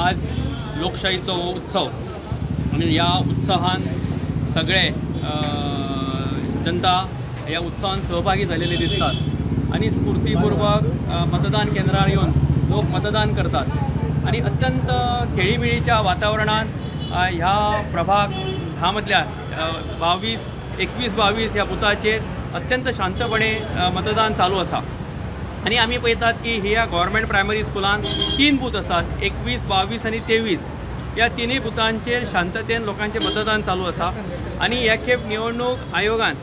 आज लोकशाहीचो उत्सव आणि या उत्सवान सगळे जनता या उत्सवान सहभागी झालेले दिसतात आणि स्फूर्तीपूर्वक मतदान केंद्रावर येऊन लोक मतदान करतात आणि अत्यंत खेळीमेळीच्या वातावरणात ह्या प्रभाग 10 मधल्या 21-22 ह्या बुथाचेर अत्यंत शांतपणे मतदान चालू असा आणि आम्ही पळयतात की ह्या गव्हर्मेंट प्रायमरी स्कुलान 3 बूथ असतात 21, 22 आणि 23 या तिन्ही बुथांचेर शांततेन लोकांचे मतदान चालू असा आणि ह्या खेप निवडणूक आयोगान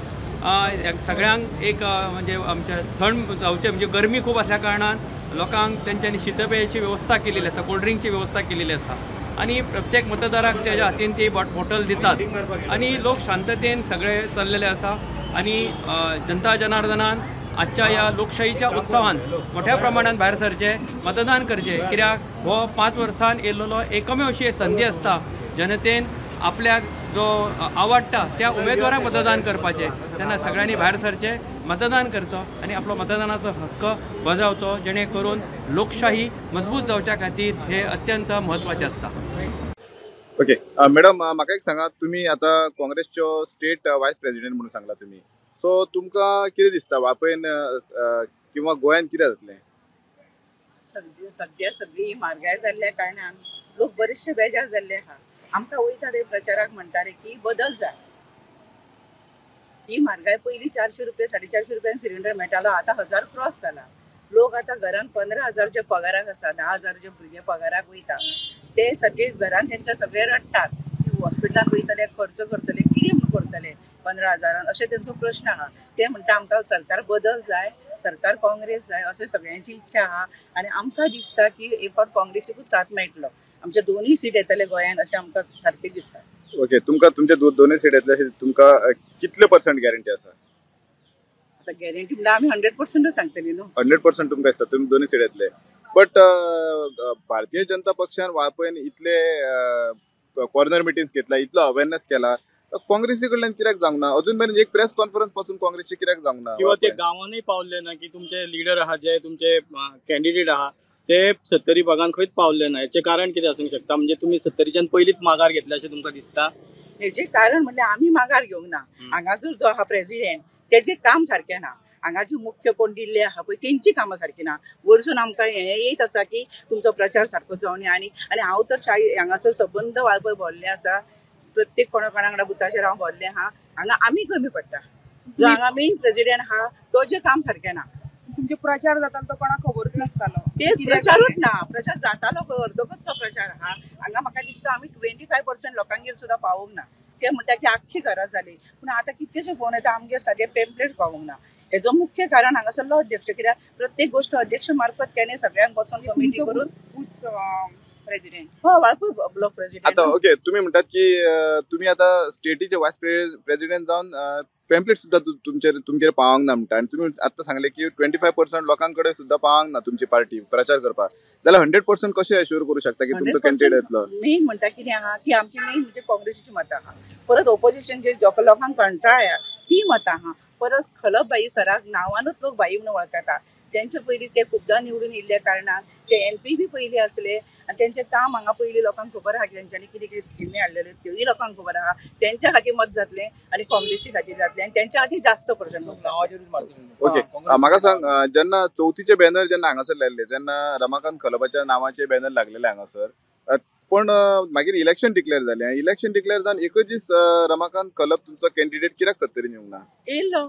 सगळ्यांक एक म्हणजे आमच्या थंड जावचे म्हणजे गरमी खूप असल्या कारणान लोकांक तेंच्यांनी शीतपेयाची व्यवस्था केलेली आसा, कोल्ड ड्रिंकची व्यवस्था केलेली आसा आणि प्रत्येक मतदाराक त्याच्या हातीन ती बॉटल दितात आणि लोक शांततेन सगळे चल्लेले आसा आणि जनता जनार्दनान आजच्या या लोकशाहीच्या उत्सवान मोठ्या प्रमाणात भायर सरचे मतदान करचे कित्याक हो 5 वर्सान येयल्लो एकमेव अशी संधी आसता जनतेन आपल्याक जो आवडटा त्या उमेदवाराक मतदान करपाचे तेन्ना सगळ्यांनी भायर सरचे मतदान करचो आणि आपलो मतदानाचो हक्क बजावचो जेणे करून लोकशाही मजबूत जावच्या खातीर हे अत्यंत म्हत्वाचे आसता. ओके मॅडम म्हाका एक सांगात तुम्ही आता काँग्रेसच्यो स्टेट वायस प्रेसिडेंट म्हणून सांगला तुम्ही सो तुमकां कितें दिसता वापयन किंवा गोंयान कितें जातलें? सध्या सगळी म्हारगाय जाल्ल्या कारणान लोक बरेचशे बेजार जाल्ले आहा. आमकां वयता ते प्रचाराक म्हणटाले की बदल जाय. ही म्हारगाय पयलीं 400 रुपया 450 रुपयान सिलिंडर मेळटालो आतां 1000 क्रॉस जाला. लोक आतां घरान 15,000च्या पगाराक आसा 10,000च्या भुरगे पगाराक वयता ते सगळे घरान तेंच्या सगळे रडटात की हॉस्पिटलान वयतले खर्च करतले कितें म्हूण करतले 15,000 अशें तेंचो प्रश्न आहा. ते म्हणटा आमकां सरकार बदल जाय सरकार काँग्रेस जाय अशें सगळ्यांची इच्छा आहा आणि आमकां दिसता की एक फावट काँग्रेसीकूच साथ मेळटलो. आमचे दोनूय सीट येतले गोंयान अशें आमकां सारकें दिसता. ओके तुमकां तुमचे दोनूय सीट येतले तुमकां कितले % गॅरंटी आसा? आता गॅरंटी म्हणल्यार आमी 100% सांगतली न्हू. 100% तुमकां दिसता तुमी दोनूय सीट येतले. बट भारतीय जनता पक्षान वापयन इतले कॉर्नर मिटिंग्स घेतला इतलो अवेअरनेस केला काँग्रेसी कडल्यान कित्याक जावंक ना? अजून मेरेन एक प्रेस कॉन्फरन्स पासून काँग्रेसची कित्याक जावंक ना? किंवा ते गांवांनी पावले ना की तुमचे लिडर आहा जे तुमचे कॅन्डिडेट आहा ते 70 भागांत खंयच पावले ना. हेचे कारण कितें आसूंक शकता? म्हणजे तुम्ही 70च्यान पयलींच माघार घेतले अशें तुमकां दिसता? हेजे कारण म्हणल्यार आमी माघार घेवंक ना. हांगाचो जो आहा प्रेसिडेंट तेजे काम सारकें ना. हांगाचे मुख्य कोण दिल्ले आहा पळय तेंची कामां सारकी ना. वरसून आमकां हें येत आसा की तुमचो प्रचार सारको जावनी आणि हांव तर हांगासर सबंद वाळपय भरले आसा. प्रत्येक कोणाकोणाकडेन बुथाचेर हांव भरले आहा. हांगा आमी कमी पडटा. जो हांगा मेन प्रेसिडेंट आहा तो जे काम सारकें ना. तुमचे प्रचार जाता तो कोणाक खबरूच नासतालो. तेच प्रचारूच ना. प्रचार जातालो अर्दोकचो प्रचार आहा. हांगा म्हाका दिसता आमी 25% लोकांगेर सुद्दां पावूंक ना. ते म्हणटा की आख्खी घरां जाली पूण आतां कितकेशे फोन येता आमगे सादे पेम्पलेट पावूंक ना. हेजो मुख्य कारण हांगासरलो अध्यक्ष कित्याक प्रत्येक गोष्ट अध्यक्ष मार्फत केणे सगळ्यांक बसून कमिटी करून प्रेसिडेंट हो वाळपय ब्लॉक प्रेसिडेंट. आता ओके तुम्ही म्हणतात की तुम्ही आता स्टेटीचे वायस प्रेसिडेंट जावन पेम्पलेट सुद्धा तुमचेर पावंक ना म्हणटा आणि तुम्ही आता सांगले की 25% लोकांकडे सुद्धा पावंक ना तुमची पार्टी प्रचार करपाक जाल्यार 100% कशें एश्युअर करू शकता की तुमचो कॅन्डिडेट येतलो? मेन म्हणटा कितें आहा की आमची मेन म्हणजे काँग्रेसीची मतां आहा. परत ऑपोजिशन जे लोकांक कंटाळ्या ती मतां आहा. परत खलप बाई सराक नांवानूच लोक बाई म्हणून वळखता. त्यांचे पयलीं ते खुबदां निवडून येयल्ल्या कारणान ते एमपी बी पयलीं आसले आनी तेंचे काम हांगा पयलीं लोकांक खबर आहा की तेंच्यांनी कितें कितें स्किमी हाडलेल्यो त्योय लोकांक खबर आहा. तेंच्या खातीर मत जातलें आनी काँग्रेसी खातीर जातलें आनी तेंच्या खातीर जास्त पर्सेंट. ओके म्हाका सांग जेन्ना चवथीचे बॅनर जेन्ना हांगासर लायल्ले तेन्ना रमाकांत खलपाच्या नांवाचे बॅनर लागलेले हांगासर पण मागीर इलेक्शन डिक्लेअर जालें. इलेक्शन डिक्लेअर जावन एकच दीस रमाकांत खलप तुमचो कॅन्डिडेट कित्याक 70 येवंक ना? येयलो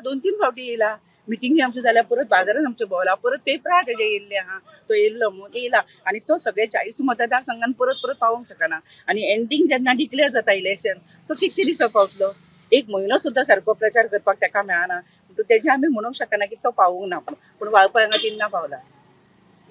2-3 फावटी येयला. मिटिंगी आमच्यो जाल्यार परत बाजारात आमच्यो भोंवला परत पेपरार तेजे येयल्ले आहा तो येयल्लो म्हणून येयला आनी तो सगळे 40 मतदारसंघान परत पावोंक शकना. आनी एंडींग जेन्ना डिक्लेअर जाता इलेक्शन तो कितके दिसा पावतलो? 1 म्हयनो सुद्दां सारको प्रचार करपाक ताका मेळना. तेजे आमी म्हणूंक शकना की तो पावूंक ना पूण वाळपय हांगा तिन्ना पावला.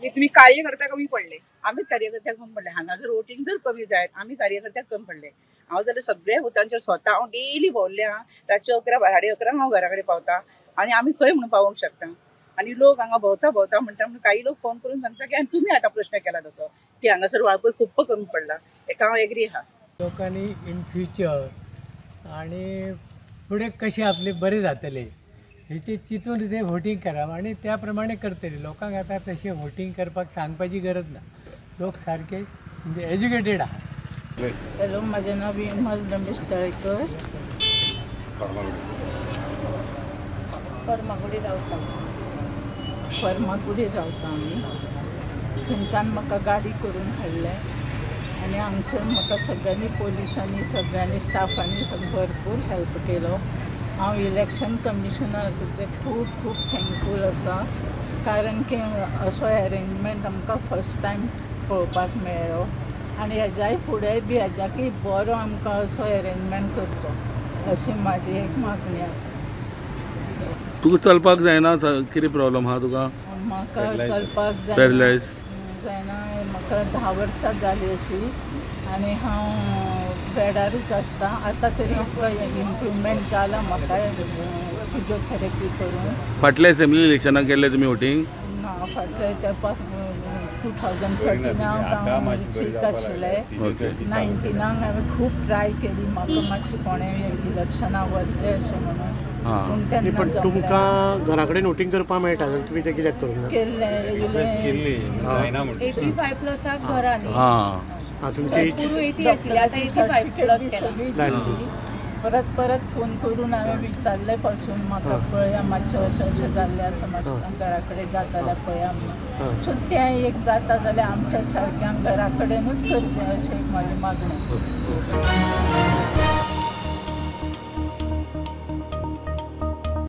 तुम्ही कार्यकर्ते कमी पडले? आमी कार्यकर्त्याक कमी पडले. हांगा जर वोटींग जर कमी जायत आमी कार्यकर्त्याक कमी पडले. हांव जाल्यार सगळ्या बुथांचेर स्वता हांव डेली भोंवल्ले आहा. रातचे 11 11:30 हांव घरा कडेन पावता आनी आमी खंय म्हणून पावोंक शकता. आनी लोक हांगा भोंवता म्हणटा म्हणून काही लोक फोन करून सांगता की आनी तुमी आतां प्रश्न केला तसो की हांगासर वाळपय खूब कमी पडला. हेका हांव एग्री आहा. लोकांनी इन फ्युचर आणि पुढे कशें आपले बरें जातले हेचे चिंतून ते वोटींग करप आणि त्या प्रमाणे करतले. लोकांक आतां तशें वोटींग करपाक सांगपाची गरज ना. लोक सारखे म्हणजे एज्युकेटेड आहात. हॅलो, माझं नाव विमल रमेश तळेकर. फर्मागुडी रावता आमी. थंयच्यान म्हाका गाडी करून हाडले आनी हांगसर म्हाका सगळ्यांनी पोलिसांनी सगळ्यांनी स्टाफांनी भरपूर हेल्प केलो. हांव इलेक्शन कमिशनराचे खूब खूब थँकफूल आसा, कारण की असो अरेंजमेंट आमकां फर्स्ट टायम पळोवपाक मेळ्ळो आनी हेज्याय फुडें बी हेज्याकय बरो आमकां असो अरेंजमेंट करचो अशी म्हाजी एक मागणी आसा. तुका चलपाक जायना, कितें प्रॉब्लम आहा तुका? म्हाका चलपाक पॅरलायज जायना. म्हाका 10 वर्सां जाली अशी आनी हांव बेडारूच आसता. आतां तरी इम्प्रुवमेंट जाला म्हाका फिजिओथेरपी करून. फाटल्या असेंब्ली इलेक्शनाक गेल्ले तुमी वोटींग? ना, फाटल्या तेंपाक 2013 हांव सीक आशिल्लें. 19 हांवें खूब ट्राय केली म्हाका मातशें कोणें इलेक्शनाक व्हरचें अशें म्हणून, पूण तेन्ना पण तुमकां घरा कडेन वोटींग करपाक मेळटा जाल्यार तुमी तें कित्याक करूंक केल्लें. 85 प्लसाक घरा न्ही. ना? तुमची पूर्व 80 आशिल्ली, आतां 85 प्लस केला. परत फोन करून हांवें विचारले पासून म्हाका पळया मातशें अशें जाल्लें आसा, मातशें घरा कडेन जाता जाल्यार पळया म्हणून. सो तें एक जाता जाल्यार आमच्या सारक्यांक घरा कडेनूच करचें अशें एक म्हाजी मागणी.